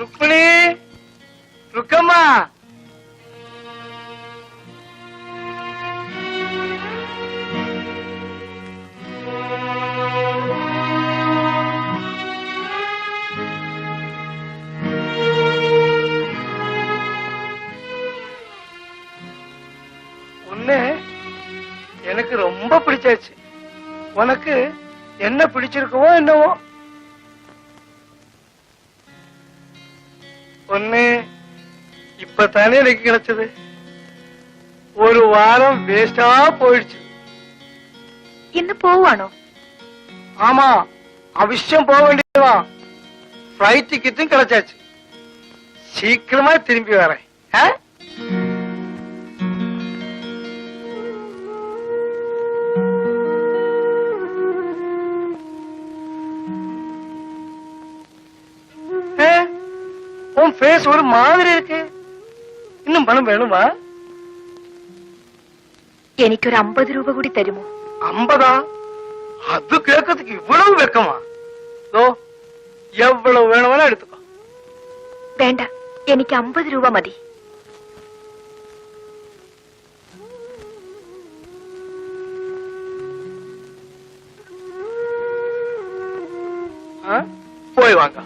ருக்மிணி, ருக்கம்மா. உன்னை எனக்கு ரொம்ப பிடிச்சாச்சு. உனக்கு என்ன பிடிச்சிருக்கவோ என்னவோ. ஒண்ணு இப்பதானே எனக்கு கிடைச்சது. ஒரு வாரம் வேஸ்டா போயிடுச்சு. இன்னும் போவானோ? ஆமா, அவசியம் போக வேண்டியதுதான். ஃபிளைட் டிக்கெட்டும் கிடைச்சாச்சு. சீக்கிரமா திரும்பி வரேன். உன் ஃபேஸ் ஒரு மாதிரி இருக்கு. இன்னும் பணம் வேணுமா? എനിക്കൊരു 50 രൂപ കൂടി തരുമോ? 50? அது கேட்கறதுக்கு இவ்வளவு வெக்கமா? எவ்வளவு வேணுமானா எடுத்துக்கோ. വേണ്ട, എനിക്ക് 50 രൂപ മതി. போய் வாங்க.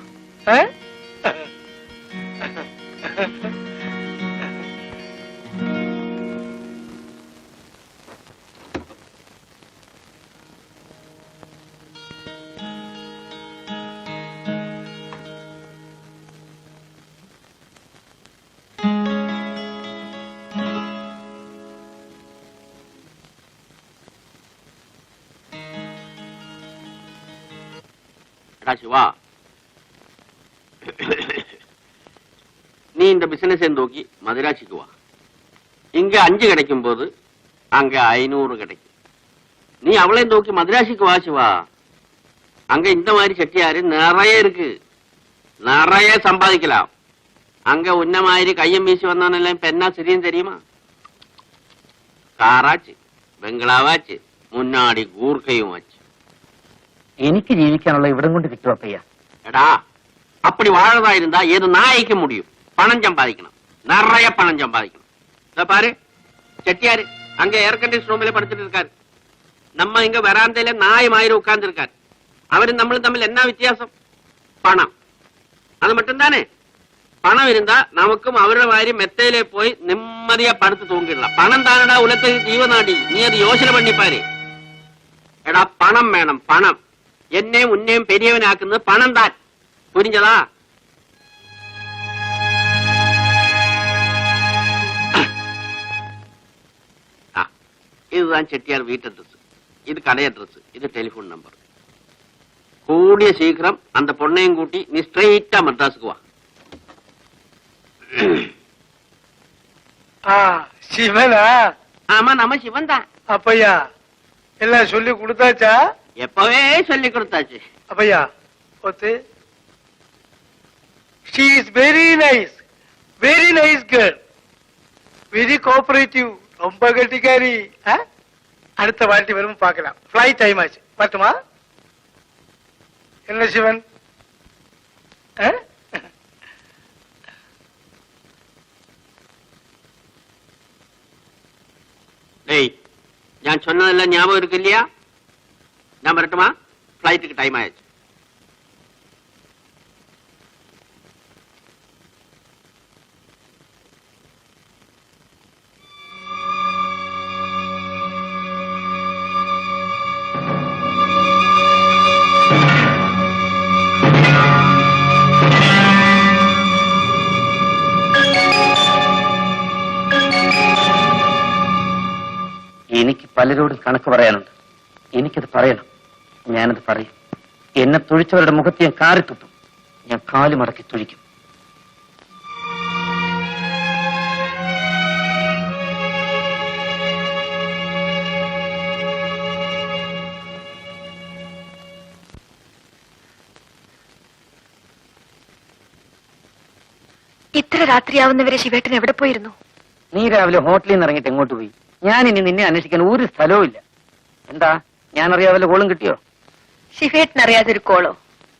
சிவா, நீ இந்த பிசினஸ் நோக்கி மதுராட்சிக்கு வா. இங்க 5 கிடைக்கும் போது அங்க 500 கிடைக்கும். நீ அவளை நோக்கி மதுராட்சிக்கு வா சிவா. அங்க இந்த மாதிரி செட்டியாரு நிறைய இருக்கு, நிறைய சம்பாதிக்கலாம். அங்க உன்ன மாதிரி கையம் வீசி வந்தவனெல்லாம் இப்ப என்ன சரியும் தெரியுமா? காராச்சு, பெங்களாவாச்சு, முன்னாடி கூர்க்கையும் ஆச்சு. എനിക്ക് ജീവിക്കാനുള്ള ഇവിടം കൊണ്ട് കിട്ടും അപ്പയ്യ. എടാ, அப்படி வாழறதா இருந்தா ஏது நாய்க்க முடியும்? பணம் சம்பாதிக்கணும், நிறைய பணம் சம்பாதிக்கணும். இத பாரு, செட்டியாரு அங்க ஏர் கண்டிஷன் ரூம்ல படுத்துட்டு இருக்காரு. நம்ம இங்க வராந்தையில நாய் மாதிரி உட்கார்ந்து இருக்காரு. அவரும் நம்மளும் தமிழ் என்ன வித்தியாசம்? பணம். அது மட்டும் தானே. பணம் இருந்தா நமக்கும் அவரோட மாதிரி மெத்தையிலே போய் நிம்மதியா படுத்து தூங்கிடலாம். பணம் தானடா உலகத்துக்கு ஜீவனாடி. நீ அது யோசனை பண்ணி பாரு. എടാ, പണം വേണം, പണം. എന്നെയും ഉന്നെയും പെരിയവനാക്കുന്നത് പണം താൻ. പുരിഞ്ഞതാ? இதுதான் செட்டியார் வீட்டு அட்ரஸ், இது கடை அட்ரஸ், இது டெலிபோன் நம்பர். கூடிய சீக்கிரம் அந்த பொண்ணையும் கூட்டி நீ ஸ்ட்ரெயிட்டா மெட்ராஸுக்கு வா. சிவனா? ஆமா, நம்ம சிவன் தான். அப்பையா எல்லாம் சொல்லி கொடுத்தாச்சா? எப்பவே சொல்லி கொடுத்தாச்சு. அப்பையா ஒத்து, she is very nice girl, very cooperative, ரொம்ப கட்டிக்காரி. அடுத்த வாட்டி வரும் பார்க்கலாம். ஃபிளைட் டைம் ஆச்சு, பார்த்துமா? என்ன சிவன்? டேய், நான் சொன்னதெல்லாம் ஞாபகம் இருக்கு இல்லையா? நான் வரட்டுமா? ஃபிளைட்டுக்கு டைம் ஆயிடுச்சு. എനിക്ക് പലരോടും കണക്ക് പറയാനുണ്ട്. എനിക്കത് പറയണം. ഞാനത് പറയും. എന്നെ തുഴിച്ചവരുടെ മുഖത്ത് ഞാൻ കാറിത്തുട്ടും. ഞാൻ കാല് മടക്കി തുഴിക്കും. ഇത്ര രാത്രിയാവുന്നവരെ ശിവേട്ടൻ എവിടെ പോയിരുന്നു? നീ രാവിലെ ഹോട്ടലിൽ നിന്ന് ഇറങ്ങിയിട്ട് എങ്ങോട്ട് പോയി? ഞാൻ ഇനി നിന്നെ അന്വേഷിക്കാൻ ഒരു സ്ഥലവും ഇല്ല. എന്താ, ഞാൻ അറിയാവല്ല കോളും കിട്ടിയോ? ശിവേട്ടൻ അറിയാതൊരു കോളോ?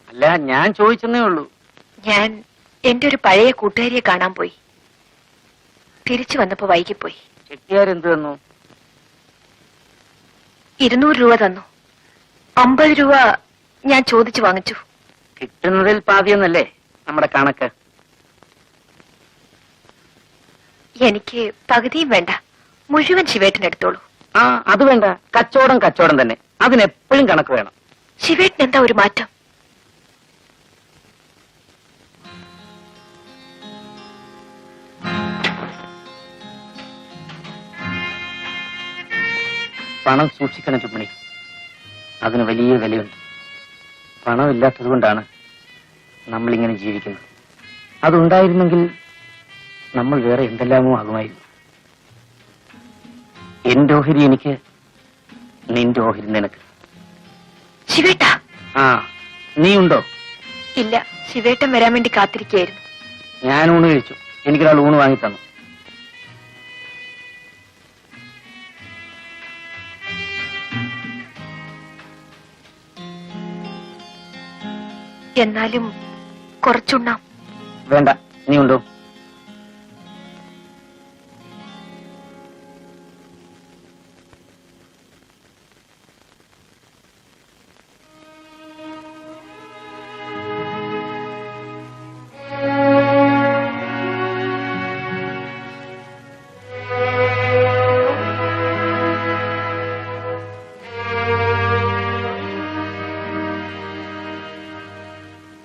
അല്ല, ഞാൻ ചോദിച്ചെന്നേ ഉള്ളൂ. ഞാൻ എന്റെ ഒരു പഴയ കൂട്ടുകാരിയെ കാണാൻ പോയി. തിരിച്ചു വന്നപ്പോ വൈകിപ്പോയി. ചെട്ടിയാരെന്ത് തന്നു? 200 രൂപ തന്നു. 50 രൂപ ഞാൻ ചോദിച്ചു വാങ്ങിച്ചു. കിട്ടുന്നതിൽ പാതിയെന്നല്ലേ നമ്മുടെ കണക്ക്? എനിക്ക് പകുതിയും വേണ്ട, മുഴുവൻ ശിവേട്ടനെടുത്തോളൂ. ആ, അത് വേണ്ട. കച്ചവടം തന്നെ. അതിനെപ്പോഴും കണക്ക് വേണം. ശിവേട്ടൻ എന്താ ഒരു മാറ്റം? പണം സൂക്ഷിക്കണം ചുമണി. അതിന് വലിയ വിലയുണ്ട്. പണമില്ലാത്തത് കൊണ്ടാണ് നമ്മളിങ്ങനെ ജീവിക്കുന്നത്. അതുണ്ടായിരുന്നെങ്കിൽ നമ്മൾ വേറെ എന്തെല്ലാമോ ആകുമായിരുന്നു. എന്റെ ഓഹരി എനിക്ക്, നിന്റെ ഓഹരി നിനക്ക്. ശിവേട്ട. ആ, നീ ഉണ്ടോ? ഇല്ല, ശിവേട്ടൻ വരാൻ വേണ്ടി കാത്തിരിക്കുകയായിരുന്നു. ഞാൻ ഊണ് കഴിച്ചു. എനിക്കൊരാൾ ഊണ് വാങ്ങി തന്നു. എന്നാലും കുറച്ചുണ്ണാം. വേണ്ട, നീ ഉണ്ടോ?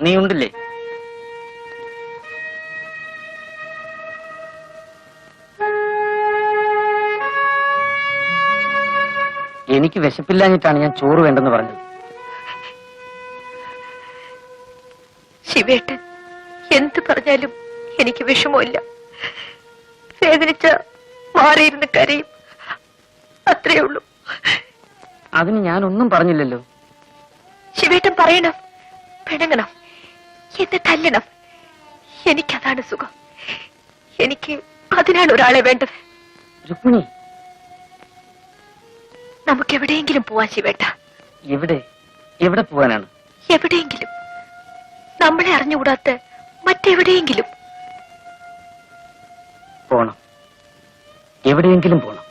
നീ ഉണ്ടില്ലേ? എനിക്ക് വിശപ്പില്ലാഞ്ഞിട്ടാണ് ഞാൻ ചോറ് വേണ്ടെന്ന് പറഞ്ഞത്. ശിവേട്ടൻ എന്ത് പറഞ്ഞാലും എനിക്ക് വിഷമമില്ല. വേദനിച്ച മാറിയിരുന്ന് കരയും, അത്രേ ഉള്ളൂ. അതിന് ഞാനൊന്നും പറഞ്ഞില്ലല്ലോ. ശിവേട്ടൻ പറയണം, പിണങ്ങണം, എന്നെ തല്ലണം. എനിക്കതാണ് സുഖം. എനിക്ക് അതിനാണ് ഒരാളെ വേണ്ടത്. രുക്മിണി, നമുക്ക് എവിടെയെങ്കിലും പോവാൻ ശിവേട്ട. എവിടെ? എവിടെ പോവാനാണ്? എവിടെയെങ്കിലും, നമ്മളെ അറിഞ്ഞുകൂടാത്ത മറ്റെവിടെയെങ്കിലും പോണം. എവിടെയെങ്കിലും പോണം.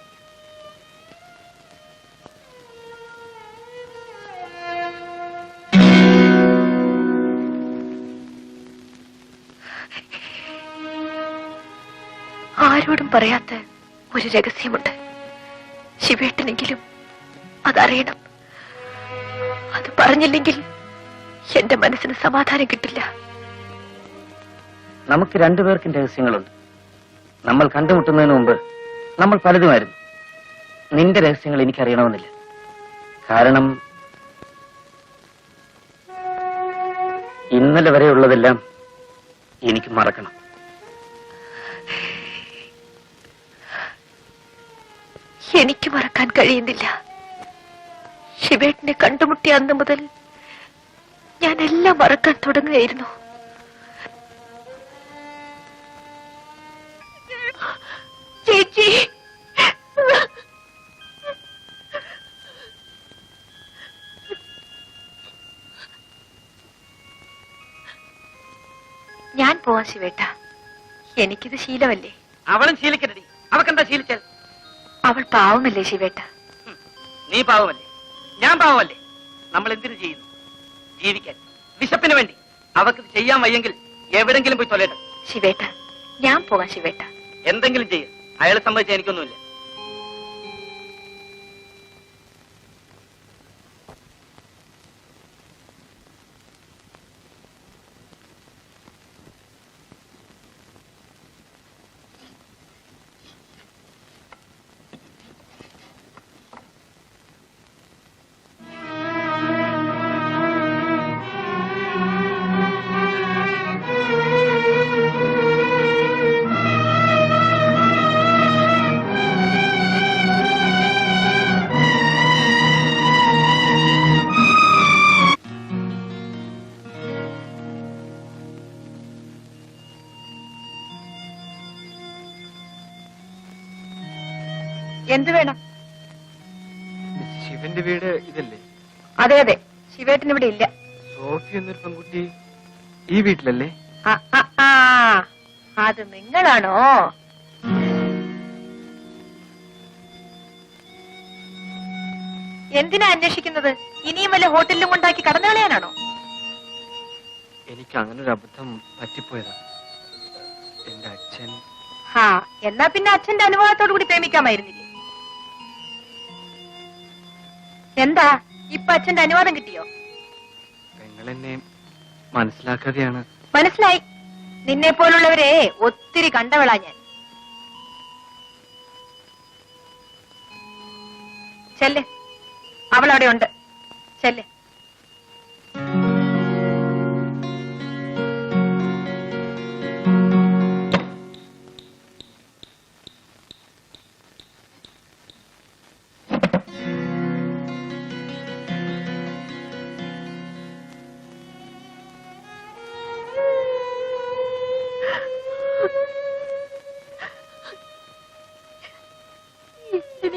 ആരോടും പറയാത്ത ഒരു രഹസ്യമുണ്ട്. ശിവേട്ടനെങ്കിലും അതറിയണം. അത് പറഞ്ഞില്ലെങ്കിൽ എന്റെ മനസ്സിന് സമാധാനം കിട്ടില്ല. നമുക്ക് രണ്ടുപേർക്കും രഹസ്യങ്ങളുണ്ട്. നമ്മൾ കണ്ടുമുട്ടുന്നതിന് മുമ്പ് നമ്മൾ പലതുമായിരുന്നു. നിന്റെ രഹസ്യങ്ങൾ എനിക്കറിയണമെന്നില്ല. കാരണം ഇന്നലെ വരെയുള്ളതെല്ലാം എനിക്ക് മറക്കണം. എനിക്ക് മറക്കാൻ കഴിയുന്നില്ല. ശിവേട്ടനെ കണ്ടുമുട്ടിയ അന്ന് മുതൽ ഞാൻ എല്ലാം മറക്കാൻ തുടങ്ങുകയായിരുന്നു. ചേച്ചി, ഞാൻ പോവാൻ ശിവേട്ട. എനിക്കിത് ശീലമല്ലേ. അവളും ശീലിക്കരുത്. അവക്കെന്താ ശീലിച്ചാൽ? അവൾ പാവമല്ലേ ശിവേട്ട? നീ പാവമല്ലേ? ഞാൻ പാവമല്ലേ? നമ്മൾ എന്തിനു ചെയ്യുന്നു? ജീവിക്കാൻ, വിശപ്പിന് വേണ്ടി. അവക്ക് ചെയ്യാൻ വയ്യെങ്കിൽ എവിടെങ്കിലും പോയി തൊലയട്ടെ. ശിവേട്ട, ഞാൻ പോകാം ശിവേട്ട. എന്തെങ്കിലും ചെയ്യ. അയാളെ സംബന്ധിച്ച് എനിക്കൊന്നുമില്ല. എന്ത് വേണം? ശിവന്റെ വീട് ഇതല്ലേ? അതെ അതെ, ശിവേട്ടൻ ഇവിടെ ഇല്ല. സോഫി എന്നൊരു പെൺകുട്ടി ഈ വീട്ടിലല്ലേ? അത് നിങ്ങളാണോ? എന്തിനാ അന്വേഷിക്കുന്നത്? ഇനിയും വല്ല ഹോട്ടലിലും കൊണ്ടാക്കി കടന്നു കളയാനാണോ? എനിക്ക് അങ്ങനെ ഒരു അബദ്ധം പറ്റിപ്പോയതാ. എന്റെ അച്ഛൻ. എന്നാ പിന്നെ അച്ഛന്റെ അനുഭവത്തോടു കൂടി പ്രേമിക്കാമായിരുന്നില്ലേ? എന്താ ഇപ്പൊ അച്ഛന്റെ അനുവാദം കിട്ടിയോ? പെങ്ങളെന്നെ മനസ്സിലാക്കാതെയാണ്. മനസ്സിലായി. നിന്നെ പോലുള്ളവരെ ഒത്തിരി കണ്ടവളാ ഞാൻ. ചെല്ല്, അവളവിടെ ഉണ്ട്. ചെല്ല്.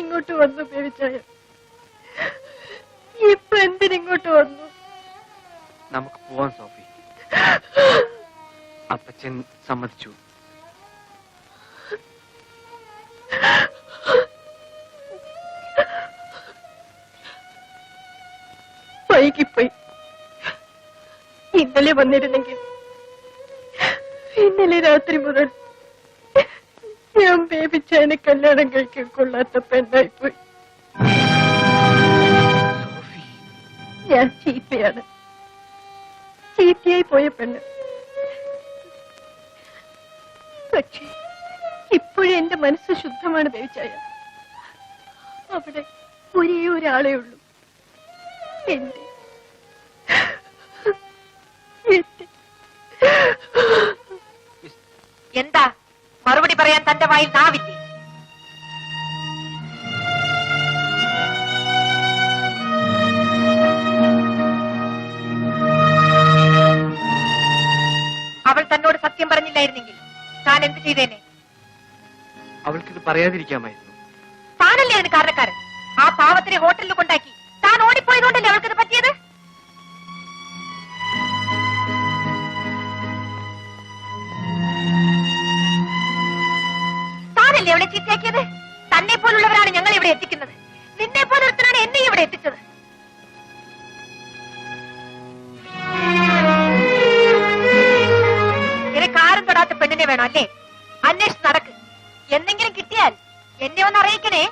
ഇങ്ങോട്ട് വന്നു പേടിച്ചായ. ഇപ്പൊ എന്തിനിങ്ങോട്ട് വന്നു? നമുക്ക് പോവാൻ സോഫി. അപ്പച്ചൻ സമ്മതിച്ചു. വൈകിപ്പോയി. ഇന്നലെ വന്നിരുന്നെങ്കിൽ ഇന്നലെ രാത്രി മുതൽ ഞാൻ ബേബിച്ചതിനെ കല്യാണം കഴിക്കാൻ കൊള്ളാത്ത പെണ്ണായിപ്പോയി. ഞാൻ ചീത്തയാണ്, ചീത്തയായി പോയ പെണ്ണ്. പക്ഷേ ഇപ്പോഴും എന്റെ മനസ്സ് ശുദ്ധമാണ് ബേബിച്ചായ. അവിടെ ഒരേ ഒരാളേ ഉള്ളൂ, എന്റെ. എന്താ മറുപടി പറയാൻ തന്റെ വായിൽ നാവില്ലേ? അവൾ തന്നോട് സത്യം പറഞ്ഞില്ലായിരുന്നെങ്കിൽ താൻ എന്ത് ചെയ്തേനെ? അവൾക്കിത് പറയാതിരിക്കാമായിരുന്നു. താനല്ലേ അതിന് കാരണക്കാരൻ. ആ പാവത്തിനെ ഹോട്ടലിൽ കൊണ്ടാക്കി താൻ ഓടിപ്പോയതുകൊണ്ടല്ലേ അവൾക്കിത് പറ്റിയത്? താനല്ലേ അവളെ ചീത്തയാക്കിയത്? തന്നെ പോലുള്ളവരാണ് ഞങ്ങൾ ഇവിടെ എത്തിക്കുന്നത്. നിന്നെ പോലൊരുത്തനാണ് എന്നെ ഇവിടെ എത്തിച്ചത്. നിനക്ക് ആരും തൊടാത്ത പെണ്ണിനെ വേണം അല്ലേ? അന്വേഷിച്ച് നടക്ക്. എന്തെങ്കിലും കിട്ടിയാൽ എന്നെ ഒന്ന് അറിയിക്കണേ.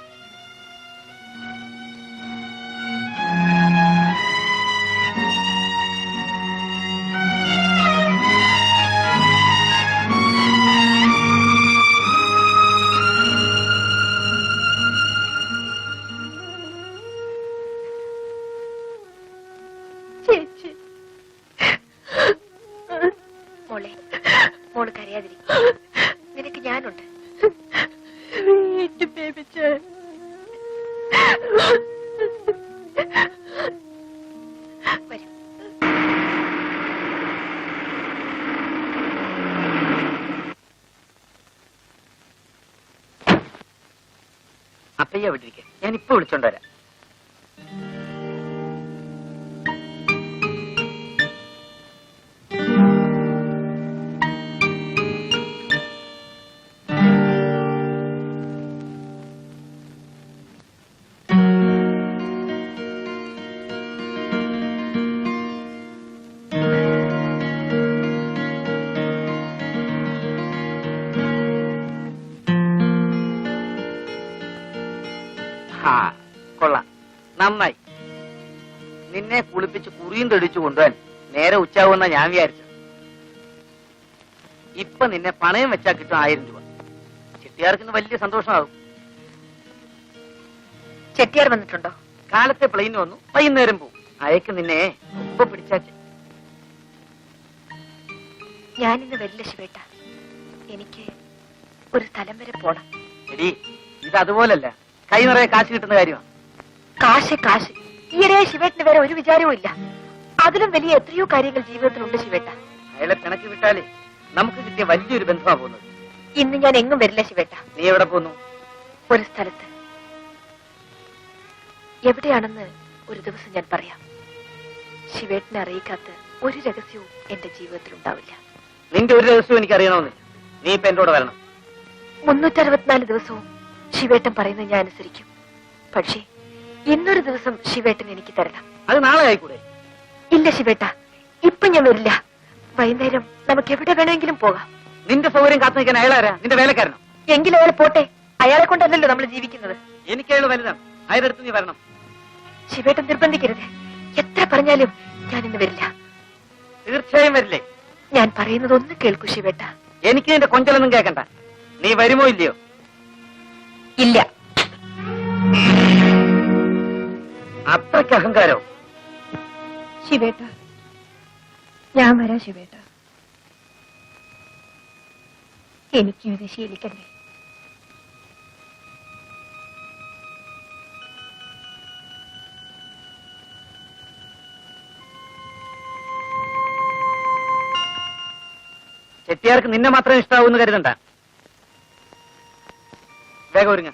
ചേച്ചി, മോളെ, മോള് കരയാതിരിക്കും. നിനക്ക് ഞാനുണ്ട്. വരും. അപ്പയ്യ വിട്ടിരിക്കെ, ഞാൻ ഇപ്പൊ വിളിച്ചോണ്ടുവരാം. കൊള്ളാം, നന്നായി. നിന്നെ കുളിപ്പിച്ച് കുറിയും തെടിച്ചു കൊണ്ടുപോകാൻ നേരെ ഉച്ചാവുന്ന ഞാൻ വിചാരിച്ചു. ഇപ്പൊ നിന്നെ പണയം വെച്ചാ കിട്ടും 1000 രൂപ. ചെട്ടിയാർക്കിന്ന് വലിയ സന്തോഷമാകും. ചെട്ടിയാർ വന്നിട്ടുണ്ടോ? കാലത്തെ പ്ലെയിൻ വന്നു, വൈകുന്നേരം പോവും. അയക്ക് നിന്നെ ഒപ്പ പിടിച്ചാച്ച്. ഞാനിന്ന് വരില്ല ശിവേട്ട. എനിക്ക് ഒരു സ്ഥലം വരെ പോണം. എടി, ഇത് അതുപോലല്ല, കൈ നിറയെ കാശ് കിട്ടുന്ന കാര്യമാണ്. കാശ് കാശ്. ഈയിടെ ശിവേട്ടിന് വേറെ ഒരു വിചാരവും ഇല്ല. അതിലും വലിയ എത്രയോ കാര്യങ്ങൾ ജീവിതത്തിലുണ്ട് ശിവേട്ട. അയാളെ പിണക്കി വിട്ടാലേ നമുക്ക് കിട്ടിയ വലിയൊരു ബന്ധമാ പോകുന്നത്. ഇന്ന് ഞാൻ എങ്ങും വരില്ല ശിവേട്ട. നീ എവിടെ പോന്നു? ഒരു സ്ഥലത്ത്. എവിടെയാണെന്ന് ഒരു ദിവസം ഞാൻ പറയാം. ശിവേട്ടിനെ അറിയിക്കാത്ത ഒരു രഹസ്യവും എന്റെ ജീവിതത്തിൽ ഉണ്ടാവില്ല. നിന്റെ ഒരു രഹസ്യവും എനിക്ക് അറിയണമെന്നില്ല. നീ ഇപ്പൊ എന്നോട് വരണം. 364 ദിവസവും ശിവേട്ടൻ പറയുന്നത് ഞാൻ അനുസരിക്കും. പക്ഷേ ഇന്നൊരു ദിവസം ശിവേട്ടൻ എനിക്ക് തരണം. അത് നാളെ ആയിക്കൂടെ? ഇല്ല ശിവേട്ട, ഇപ്പൊ ഞാൻ വരില്ല. വൈകുന്നേരം നമുക്ക് എവിടെ വേണമെങ്കിലും പോകാം. നിന്റെ സൗകര്യം കാത്തു നിൽക്കാൻ അയാളാരാ? നിന്റെ വേലക്കാരനോ? എങ്കിലും അയാൾ പോട്ടെ. അയാളെ കൊണ്ടല്ലല്ലോ നമ്മൾ ജീവിക്കുന്നത്. എനിക്ക് അയാൾ വലുതാണ്. അയാളെടുത്ത് നീ വരണം. ശിവേട്ടൻ നിർബന്ധിക്കരുത്. എത്ര പറഞ്ഞാലും ഞാൻ ഇന്ന് വരില്ല. തീർച്ചയായും വരില്ലേ? ഞാൻ പറയുന്നത് ഒന്ന് കേൾക്കൂ ശിവേട്ട. എനിക്ക് നിന്റെ കൊഞ്ചലൊന്നും കേൾക്കണ്ട. നീ വരുമോ ഇല്ലയോ? ഇല്ല. അത്രയ്ക്ക് അഹങ്കാരോ? ശിവേട്ട, ഞാൻ വരാം ശിവേട്ട. എനിക്കും ഇത് ശീലിക്കണ്ടേ? ചെട്ടിയാർക്ക് നിന്നെ മാത്രം ഇഷ്ടാവൂന്ന് കരുതണ്ട. വേഗം ഒരുങ്ങ.